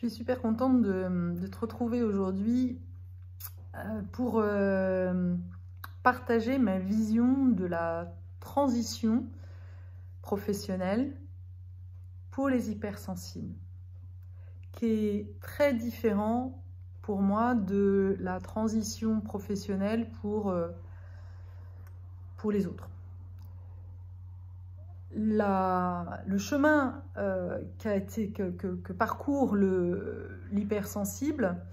suis super contente de te retrouver aujourd'hui pour partager ma vision de la transition professionnelle pour les hypersensibles, qui est très différent pour moi de la transition professionnelle pour les autres. Le chemin que parcourt l'hypersensible,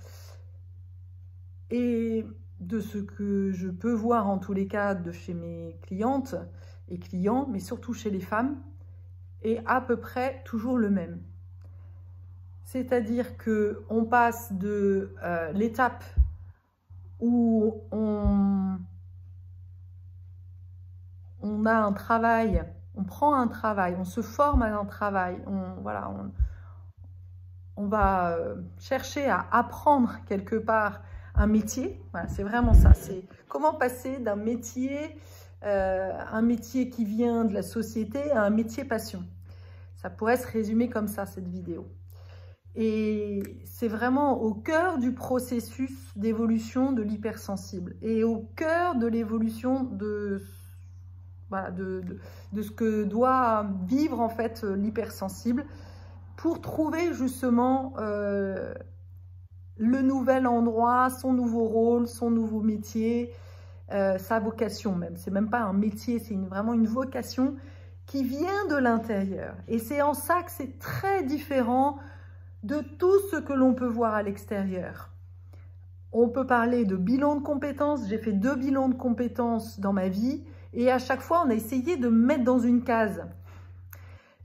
et de ce que je peux voir en tous les cas de chez mes clientes et clients, mais surtout chez les femmes, est à peu près toujours le même. C'est-à-dire qu'on passe de l'étape où on a un travail, on prend un travail, on se forme à un travail, on va chercher à apprendre quelque part un métier. Voilà, c'est vraiment ça. C'est comment passer d'un métier, un métier qui vient de la société, à un métier passion. Ça pourrait se résumer comme ça, cette vidéo. Et c'est vraiment au cœur du processus d'évolution de l'hypersensible et au cœur de l'évolution de ce que doit vivre en fait l'hypersensible pour trouver justement le nouvel endroit, son nouveau rôle, son nouveau métier, sa vocation même. C'est même pas un métier, c'est vraiment une vocation qui vient de l'intérieur. Et c'est en ça que c'est très différent de tout ce que l'on peut voir à l'extérieur. On peut parler de bilan de compétences. J'ai fait 2 bilans de compétences dans ma vie et à chaque fois, on a essayé de me mettre dans une case.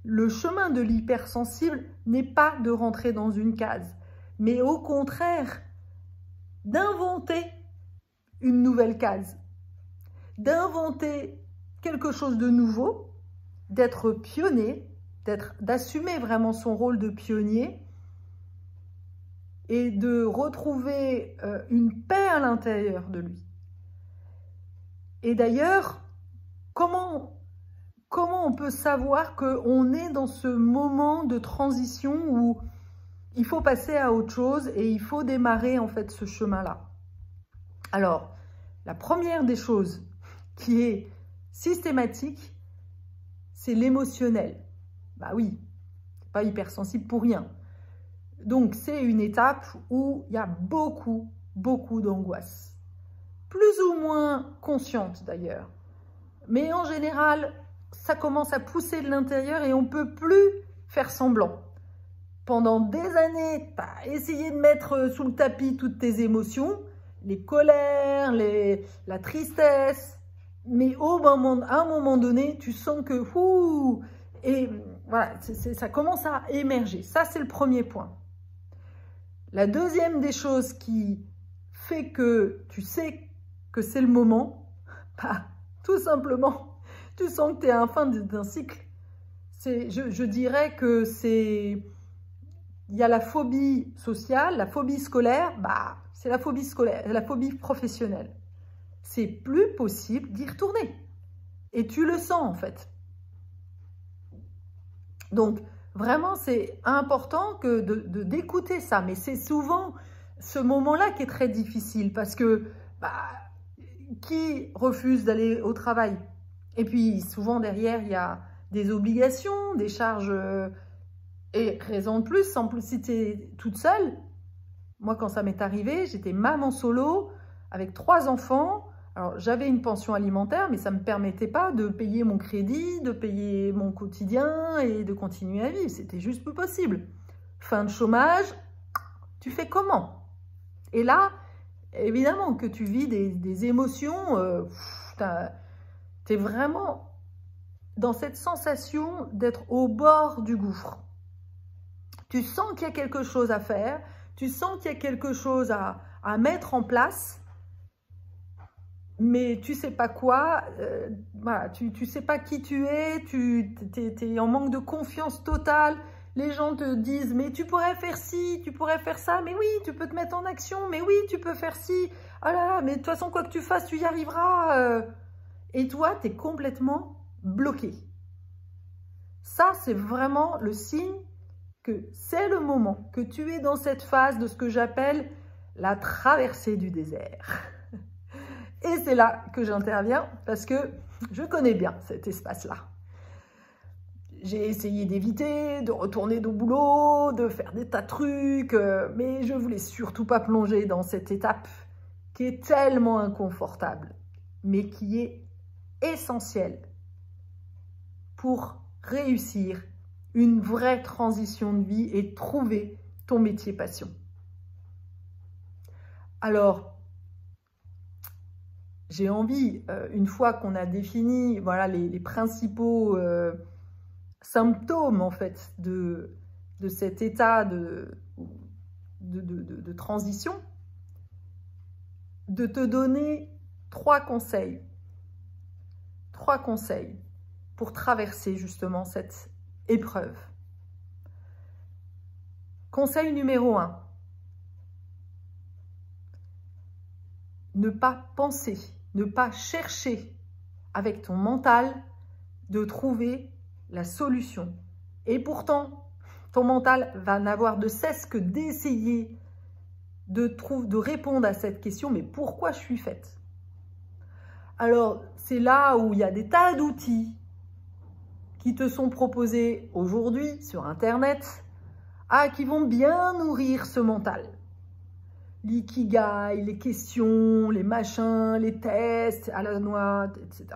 Le chemin de l'hypersensible n'est pas de rentrer dans une case, mais au contraire, d'inventer une nouvelle case, d'inventer quelque chose de nouveau, d'être pionnier, d'assumer vraiment son rôle de pionnier et de retrouver une paix à l'intérieur de lui. Et d'ailleurs, comment on peut savoir qu'on est dans ce moment de transition où il faut passer à autre chose et il faut démarrer en fait ce chemin-là? Alors, la première des choses qui est systématique, c'est l'émotionnel. Bah oui, c'est pas hypersensible pour rien. Donc, c'est une étape où il y a beaucoup d'angoisse. Plus ou moins consciente d'ailleurs. Mais en général, ça commence à pousser de l'intérieur et on ne peut plus faire semblant. Pendant des années, tu as essayé de mettre sous le tapis toutes tes émotions, les colères, la tristesse, mais à un moment donné, tu sens que et voilà, ça commence à émerger. Ça, c'est le premier point. La deuxième des choses qui fait que tu sais que c'est le moment, tout simplement, tu sens que tu es à la fin d'un cycle. Je dirais que il y a la phobie sociale, la phobie scolaire, c'est la phobie scolaire, la phobie professionnelle. C'est plus possible d'y retourner. Et tu le sens en fait. Donc, vraiment, c'est important d'écouter ça. Mais c'est souvent ce moment-là qui est très difficile parce que qui refuse d'aller au travail? Et puis, souvent, derrière, il y a des obligations, des charges. Et raison de plus, en plus, si tu es toute seule, moi, quand ça m'est arrivé, j'étais maman solo avec 3 enfants. Alors, j'avais une pension alimentaire, mais ça ne me permettait pas de payer mon crédit, de payer mon quotidien et de continuer à vivre. C'était juste plus possible. Fin de chômage, tu fais comment? Et là, évidemment que tu vis des émotions, tu es vraiment dans cette sensation d'être au bord du gouffre. Tu sens qu'il y a quelque chose à faire, tu sens qu'il y a quelque chose à mettre en place, mais tu ne sais pas quoi, voilà, tu ne sais pas qui tu es, tu es en manque de confiance totale. Les gens te disent, mais tu pourrais faire ci, tu pourrais faire ça, mais oui, tu peux te mettre en action, mais oui, tu peux faire ci. Oh là là, mais de toute façon, quoi que tu fasses, tu y arriveras. Et toi, tu es complètement bloqué. Ça, c'est vraiment le signe que c'est le moment, que tu es dans cette phase de ce que j'appelle la traversée du désert. Et c'est là que j'interviens parce que je connais bien cet espace-là. J'ai essayé d'éviter, de retourner au boulot, de faire des tas de trucs, mais je voulais surtout pas plonger dans cette étape qui est tellement inconfortable, mais qui est essentielle pour réussir une vraie transition de vie et trouver ton métier passion. Alors, j'ai envie, une fois qu'on a défini voilà, les principaux symptômes en fait, de cet état de transition, de te donner 3 conseils. 3 conseils pour traverser justement cette épreuve. Conseil numéro 1. Ne pas penser, ne pas chercher avec ton mental de trouver la solution. Et pourtant, ton mental va n'avoir de cesse que d'essayer de répondre à cette question, mais pourquoi je suis faite? Alors, c'est là où il y a des tas d'outils qui te sont proposés aujourd'hui sur Internet, qui vont bien nourrir ce mental. L'ikigai, les questions, les machins, les tests à la noix, etc.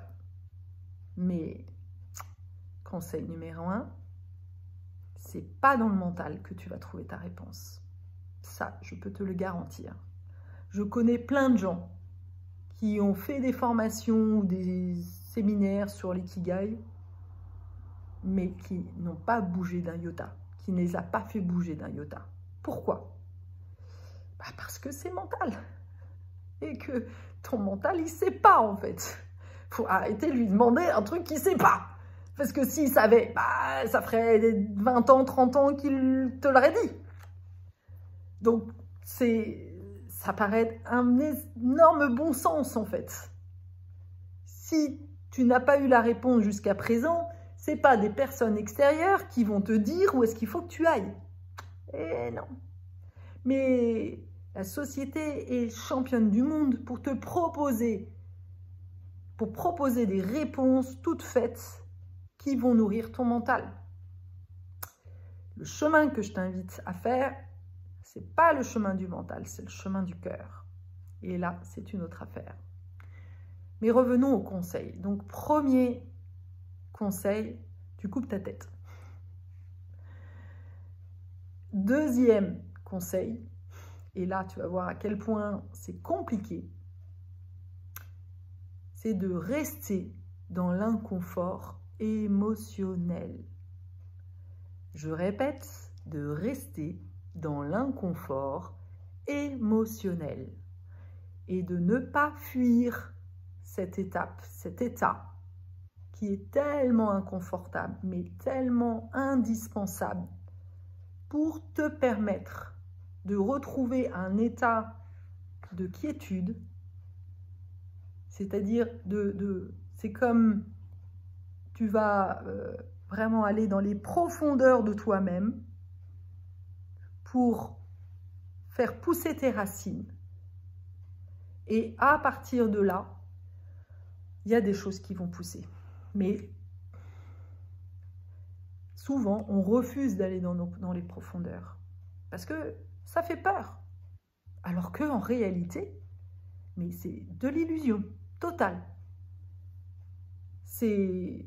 Mais, conseil numéro 1, c'est pas dans le mental que tu vas trouver ta réponse. Ça, je peux te le garantir. Je connais plein de gens qui ont fait des formations ou des séminaires sur l'ikigai, mais qui n'ont pas bougé d'un iota, qui ne les a pas fait bouger d'un iota. Pourquoi? Parce que c'est mental. Et que ton mental, il ne sait pas en fait. Il faut arrêter de lui demander un truc qu'il ne sait pas. Parce que s'il savait, ça ferait 20 ans, 30 ans qu'il te l'aurait dit. Donc, ça paraît un énorme bon sens en fait. Si tu n'as pas eu la réponse jusqu'à présent, ce n'est pas des personnes extérieures qui vont te dire où est-ce qu'il faut que tu ailles. Et non. Mais la société est championne du monde pour te proposer, des réponses toutes faites qui vont nourrir ton mental. Le chemin que je t'invite à faire, ce n'est pas le chemin du mental, c'est le chemin du cœur. Et là, c'est une autre affaire. Mais revenons au conseil. Donc, premier conseil, tu coupes ta tête. Deuxième conseil, et là, tu vas voir à quel point c'est compliqué, c'est de rester dans l'inconfort émotionnel. Je répète, de rester dans l'inconfort émotionnel et de ne pas fuir cette étape, cet état qui est tellement inconfortable, mais tellement indispensable pour te permettre de retrouver un état de quiétude, c'est-à-dire c'est comme tu vas vraiment aller dans les profondeurs de toi-même pour faire pousser tes racines. Et à partir de là, il y a des choses qui vont pousser. Mais souvent, on refuse d'aller dans les profondeurs parce que ça fait peur. Alors qu'en réalité, mais c'est de l'illusion totale. C'est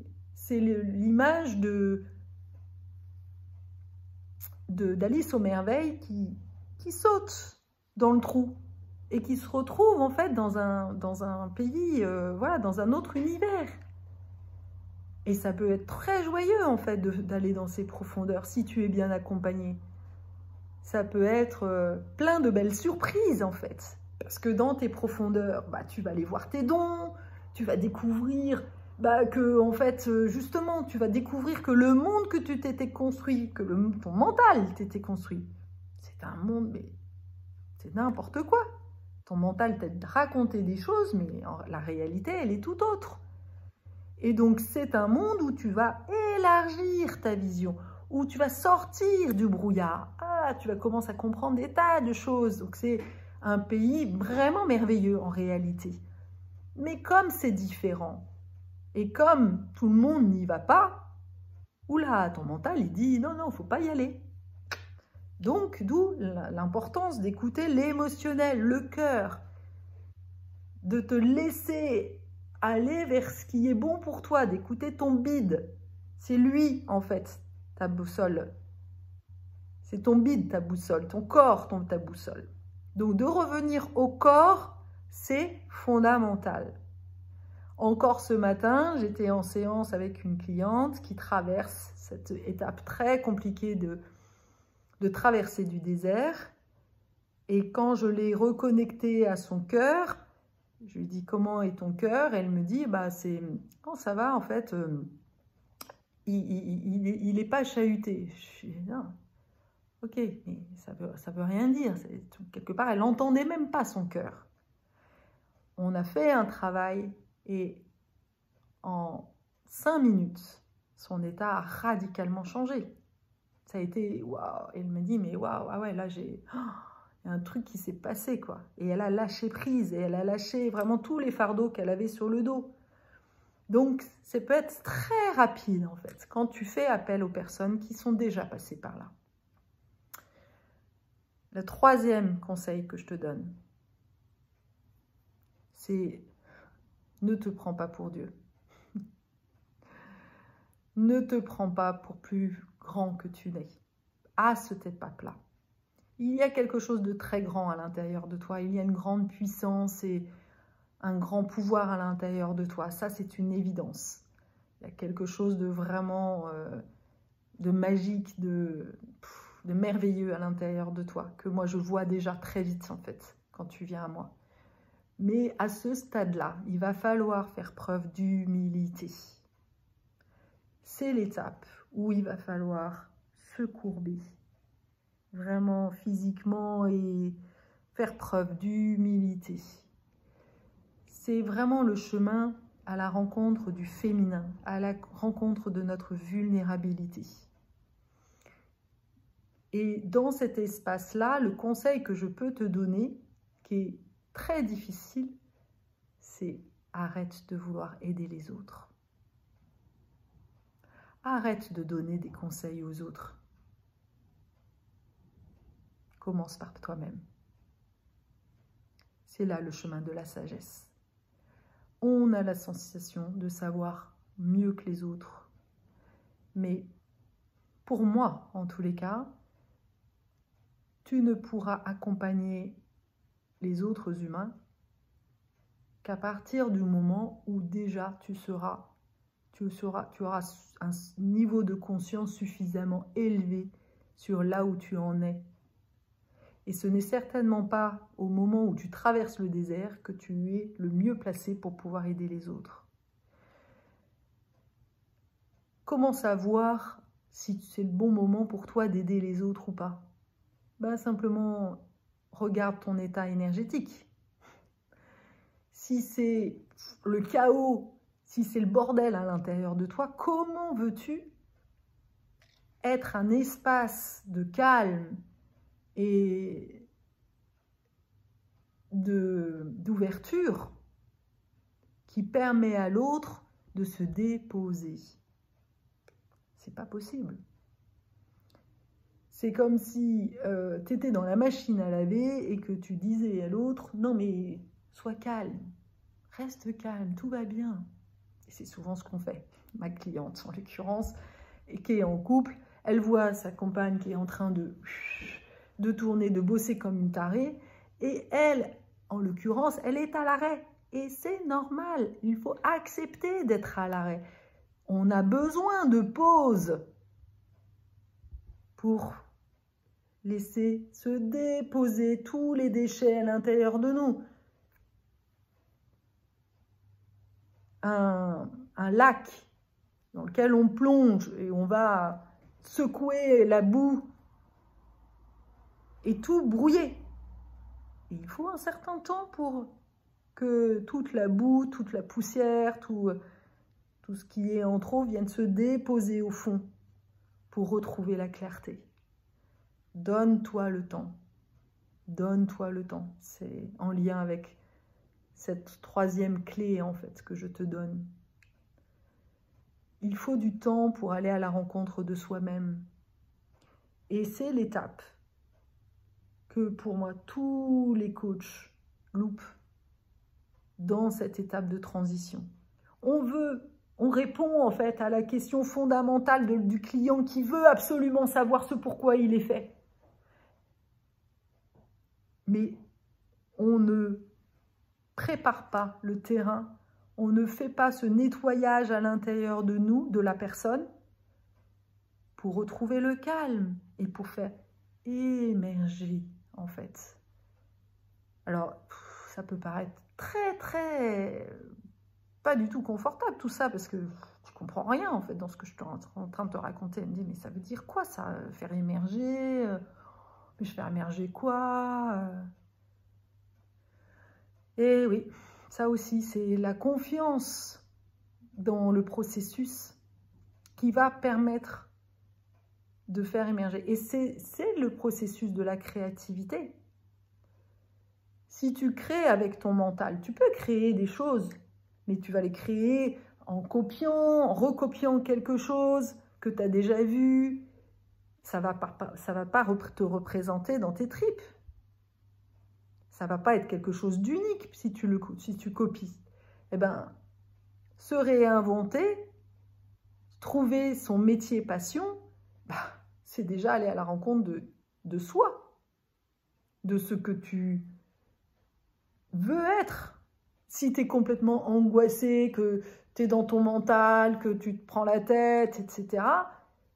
l'image d'Alice aux merveilles qui saute dans le trou et qui se retrouve en fait dans un pays, voilà, dans un autre univers. Et ça peut être très joyeux en fait d'aller dans ces profondeurs si tu es bien accompagné. Ça peut être plein de belles surprises en fait. Parce que dans tes profondeurs, tu vas aller voir tes dons, tu vas découvrir que en fait, justement, tu vas découvrir que le monde que tu t'étais construit, que ton mental t'était construit, c'est un monde, mais c'est n'importe quoi. Ton mental t'a raconté des choses, mais la réalité, elle est tout autre. Et donc, c'est un monde où tu vas élargir ta vision, où tu vas sortir du brouillard. Ah, tu vas commencer à comprendre des tas de choses. Donc c'est un pays vraiment merveilleux en réalité. Mais comme c'est différent, et comme tout le monde n'y va pas, oula, ton mental, il dit non, non, il ne faut pas y aller. Donc, d'où l'importance d'écouter l'émotionnel, le cœur, de te laisser aller vers ce qui est bon pour toi, d'écouter ton bide. C'est lui, en fait, ta boussole. C'est ton bide, ta boussole, ton corps, ta boussole. Donc, de revenir au corps, c'est fondamental. Encore ce matin, j'étais en séance avec une cliente qui traverse cette étape très compliquée de traverser du désert. Et quand je l'ai reconnectée à son cœur, je lui dis comment est ton cœur? Elle me dit bah oh, ça va en fait, il n'est pas chahuté. Je dis non, ok, mais ça veut rien dire. Quelque part, elle n'entendait même pas son cœur. On a fait un travail et en 5 minutes, son état a radicalement changé. Ça a été waouh. Elle me dit mais waouh, ah ouais, là j'ai il y a un truc qui s'est passé quoi. Et elle a lâché prise et elle a lâché vraiment tous les fardeaux qu'elle avait sur le dos. Donc ça peut être très rapide en fait quand tu fais appel aux personnes qui sont déjà passées par là. Le troisième conseil que je te donne, c'est ne te prends pas pour Dieu. Ne te prends pas pour plus grand que tu n'es. À cette étape-là. Il y a quelque chose de très grand à l'intérieur de toi. Il y a une grande puissance et un grand pouvoir à l'intérieur de toi. Ça, c'est une évidence. Il y a quelque chose de vraiment de magique, de merveilleux à l'intérieur de toi, que moi, je vois déjà très vite, en fait, quand tu viens à moi. Mais à ce stade-là, il va falloir faire preuve d'humilité. C'est l'étape où il va falloir se courber, vraiment physiquement, et faire preuve d'humilité. C'est vraiment le chemin à la rencontre du féminin, à la rencontre de notre vulnérabilité. Et dans cet espace-là, le conseil que je peux te donner, qui est très difficile, c'est arrête de vouloir aider les autres. Arrête de donner des conseils aux autres. Commence par toi-même. C'est là le chemin de la sagesse. On a la sensation de savoir mieux que les autres. Mais pour moi, en tous les cas, tu ne pourras accompagner les autres humains qu'à partir du moment où déjà tu auras un niveau de conscience suffisamment élevé sur là où tu en es. Et ce n'est certainement pas au moment où tu traverses le désert que tu es le mieux placé pour pouvoir aider les autres. Comment savoir si c'est le bon moment pour toi d'aider les autres ou pas? Ben, simplement, regarde ton état énergétique. Si c'est le chaos, si c'est le bordel à l'intérieur de toi, comment veux-tu être un espace de calme et d'ouverture qui permet à l'autre de se déposer? C'est pas possible. C'est comme si tu étais dans la machine à laver et que tu disais à l'autre « Non mais sois calme, reste calme, tout va bien ». Et c'est souvent ce qu'on fait. Ma cliente, en l'occurrence, et qui est en couple, elle voit sa compagne qui est en train de tourner, de bosser comme une tarée, et elle, en l'occurrence, elle est à l'arrêt. Et c'est normal, il faut accepter d'être à l'arrêt. On a besoin de pause pour laisser se déposer tous les déchets à l'intérieur de nous. Un lac dans lequel on plonge et on va secouer la boue et tout brouiller. Et il faut un certain temps pour que toute la boue, toute la poussière, tout ce qui est en trop vienne se déposer au fond pour retrouver la clarté. Donne-toi le temps. Donne-toi le temps. C'est en lien avec cette troisième clé, en fait, que je te donne. Il faut du temps pour aller à la rencontre de soi-même. Et c'est l'étape que, pour moi, tous les coachs loupent dans cette étape de transition. On répond, en fait, à la question fondamentale du client qui veut absolument savoir ce pourquoi il est fait. Mais on ne prépare pas le terrain, on ne fait pas ce nettoyage à l'intérieur de nous, de la personne, pour retrouver le calme et pour faire émerger, en fait. Alors, ça peut paraître très, pas du tout confortable tout ça, parce que tu comprends rien, en fait, dans ce que je suis en train de te raconter. Elle me dit, mais ça veut dire quoi, ça, faire émerger mais je fais émerger quoi Et oui, ça aussi, c'est la confiance dans le processus qui va permettre de faire émerger. Et c'est le processus de la créativité. Si tu crées avec ton mental, tu peux créer des choses, mais tu vas les créer en copiant, en recopiant quelque chose que tu as déjà vu. Ça va pas te représenter dans tes tripes. Ça va pas être quelque chose d'unique si tu copies. Eh bien, se réinventer, trouver son métier passion, c'est déjà aller à la rencontre de soi, de ce que tu veux être. Si tu es complètement angoissé, que tu es dans ton mental, que tu te prends la tête, etc.,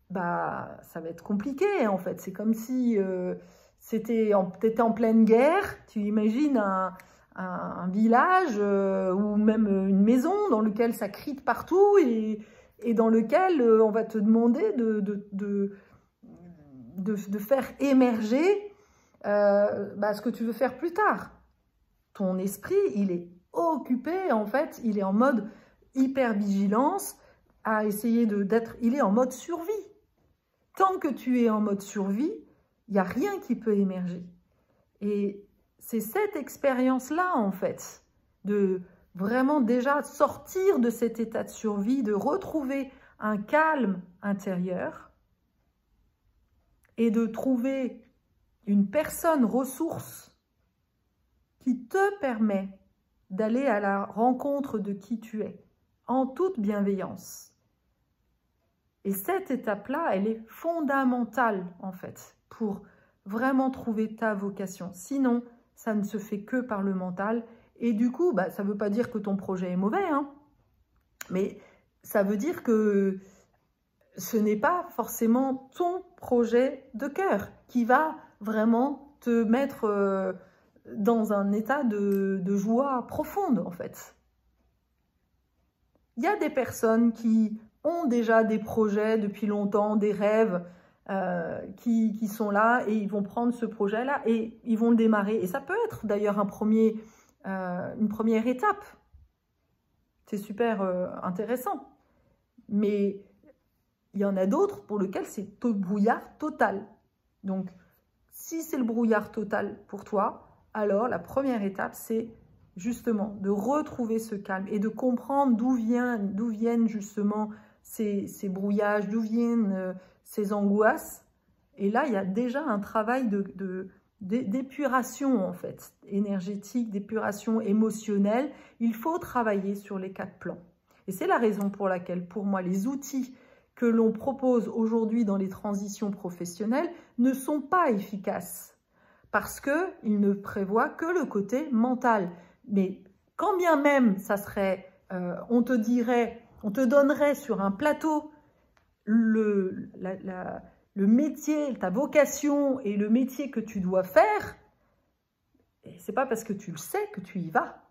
ça va être compliqué, en fait. C'est comme si tu étais en pleine guerre. Tu imagines un village ou même une maison dans lequel ça crie de partout et dans lequel on va te demander de faire émerger ce que tu veux faire plus tard. Ton esprit, il est occupé, en fait, il est en mode hyper-vigilance, à essayer il est en mode survie. Tant que tu es en mode survie, il n'y a rien qui peut émerger. Et c'est cette expérience-là, en fait, de vraiment déjà sortir de cet état de survie, de retrouver un calme intérieur et de trouver une personne ressource qui te permet d'aller à la rencontre de qui tu es, en toute bienveillance. Et cette étape-là, elle est fondamentale, en fait, pour vraiment trouver ta vocation. Sinon, ça ne se fait que par le mental. Et du coup, ça ne veut pas dire que ton projet est mauvais, hein, mais ça veut dire que ce n'est pas forcément ton projet de cœur qui va vraiment te mettre dans un état de joie profonde, en fait. Il y a des personnes qui ont déjà des projets depuis longtemps, des rêves qui sont là et ils vont prendre ce projet-là et ils vont le démarrer. Et ça peut être d'ailleurs une première étape. C'est super intéressant. Mais il y en a d'autres pour lesquels c'est le brouillard total. Donc, si c'est le brouillard total pour toi, alors la première étape, c'est justement de retrouver ce calme et de comprendre d'où viennent justement ces brouillages, d'où viennent ces angoisses. Et là, il y a déjà un travail d'épuration, en fait, énergétique, d'épuration émotionnelle. Il faut travailler sur les 4 plans. Et c'est la raison pour laquelle, pour moi, les outils que l'on propose aujourd'hui dans les transitions professionnelles ne sont pas efficaces parce qu'ils ne prévoient que le côté mental. Mais quand bien même ça serait, on te donnerait sur un plateau le métier, ta vocation et le métier que tu dois faire, c'est pas parce que tu le sais que tu y vas.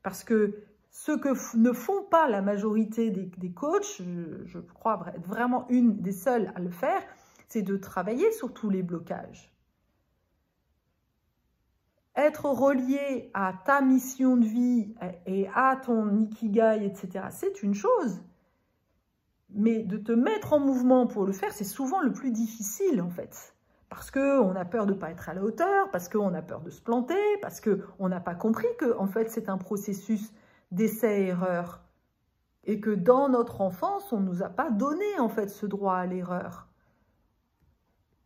Parce que ce que ne font pas la majorité des coachs, je crois être vraiment une des seules à le faire, c'est de travailler sur tous les blocages. Être relié à ta mission de vie et à ton ikigai, etc., c'est une chose. Mais de te mettre en mouvement pour le faire, c'est souvent le plus difficile en fait. Parce qu'on a peur de ne pas être à la hauteur, parce qu'on a peur de se planter, parce qu'on n'a pas compris que en fait, c'est un processus d'essai-erreur. Et que dans notre enfance, on ne nous a pas donné en fait ce droit à l'erreur.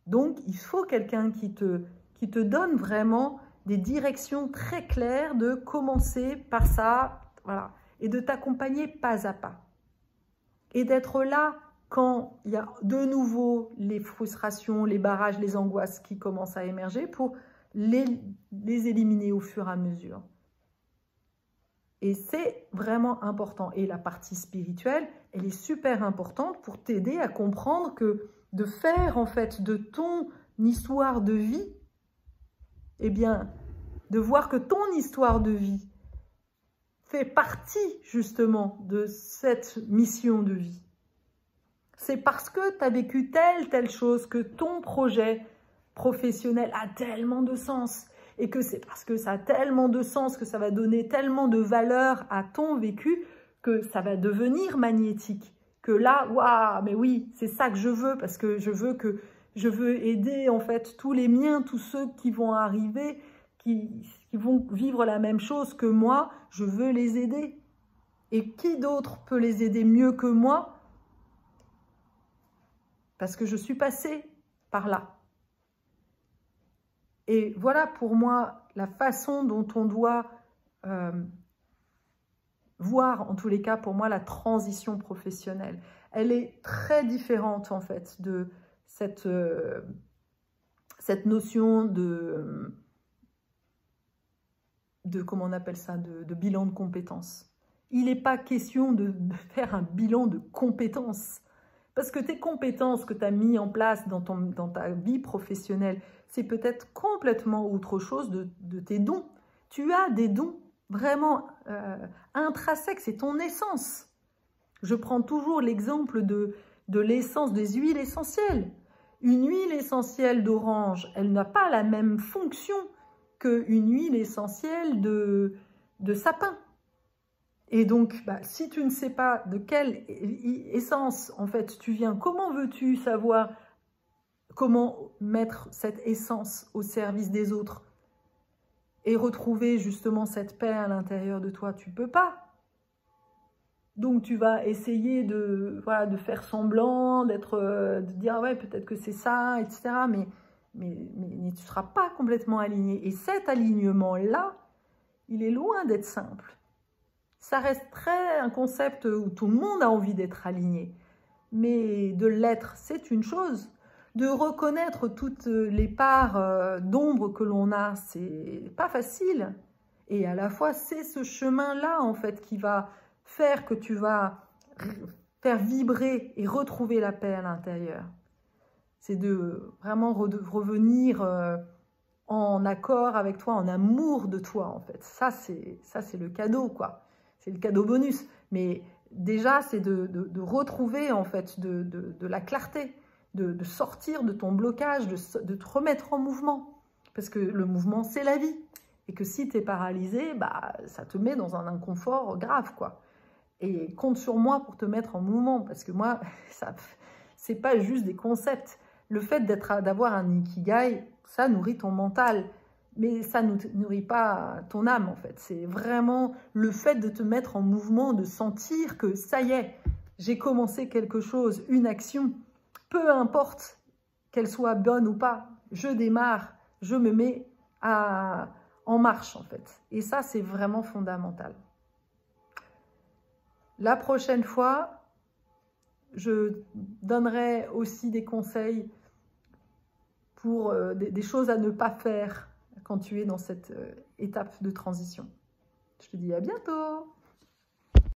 Donc, il faut quelqu'un qui te donne vraiment des directions très claires de commencer par ça, voilà, et de t'accompagner pas à pas. Et d'être là quand il y a de nouveau les frustrations, les barrages, les angoisses qui commencent à émerger pour les éliminer au fur et à mesure. Et c'est vraiment important. Et la partie spirituelle, elle est super importante pour t'aider à comprendre que de faire en fait de ton histoire de vie, eh bien, de voir que ton histoire de vie fait partie justement de cette mission de vie. C'est parce que tu as vécu telle chose que ton projet professionnel a tellement de sens. Et que c'est parce que ça a tellement de sens, que ça va donner tellement de valeur à ton vécu, que ça va devenir magnétique. Que là, waouh, mais oui, c'est ça que je veux, parce que je veux aider en fait tous les miens, tous ceux qui vont arriver, qui vont vivre la même chose que moi, je veux les aider. Et qui d'autre peut les aider mieux que moi? Parce que je suis passée par là. Et voilà pour moi la façon dont on doit voir, en tous les cas pour moi, la transition professionnelle. Elle est très différente en fait de cette notion de comment on appelle ça, de bilan de compétences. Il n'est pas question de faire un bilan de compétences. Parce que tes compétences que tu as mis en place dans ta vie professionnelle, c'est peut-être complètement autre chose de tes dons. Tu as des dons vraiment intrinsèques, c'est ton essence. Je prends toujours l'exemple de l'essence des huiles essentielles. Une huile essentielle d'orange, elle n'a pas la même fonction qu'une huile essentielle de sapin. Et donc, si tu ne sais pas de quelle essence, en fait, tu viens, comment veux-tu savoir comment mettre cette essence au service des autres et retrouver justement cette paix à l'intérieur de toi? Tu ne peux pas. Donc, tu vas essayer de faire semblant, de dire ah « ouais, peut-être que c'est ça », etc. Mais tu ne seras pas complètement aligné. Et cet alignement-là, il est loin d'être simple. Ça reste un concept où tout le monde a envie d'être aligné. Mais de l'être, c'est une chose. De reconnaître toutes les parts d'ombre que l'on a, c'est pas facile. Et à la fois, c'est ce chemin-là, en fait, qui va faire que tu vas faire vibrer et retrouver la paix à l'intérieur. C'est de vraiment revenir en accord avec toi, en amour de toi, en fait. Ça, c'est le cadeau, quoi. C'est le cadeau bonus. Mais déjà, c'est de retrouver, en fait, de la clarté, de sortir de ton blocage, de te remettre en mouvement. Parce que le mouvement, c'est la vie. Et que si tu es paralysé, ça te met dans un inconfort grave, quoi. Et compte sur moi pour te mettre en mouvement. Parce que moi, c'est pas juste des concepts. Le fait d'avoir un ikigai, ça nourrit ton mental. Mais ça ne nourrit pas ton âme, en fait. C'est vraiment le fait de te mettre en mouvement, de sentir que ça y est, j'ai commencé quelque chose, une action. Peu importe qu'elle soit bonne ou pas, je démarre, je me mets en marche, en fait. Et ça, c'est vraiment fondamental. La prochaine fois, je donnerai aussi des conseils pour des choses à ne pas faire quand tu es dans cette étape de transition. Je te dis à bientôt!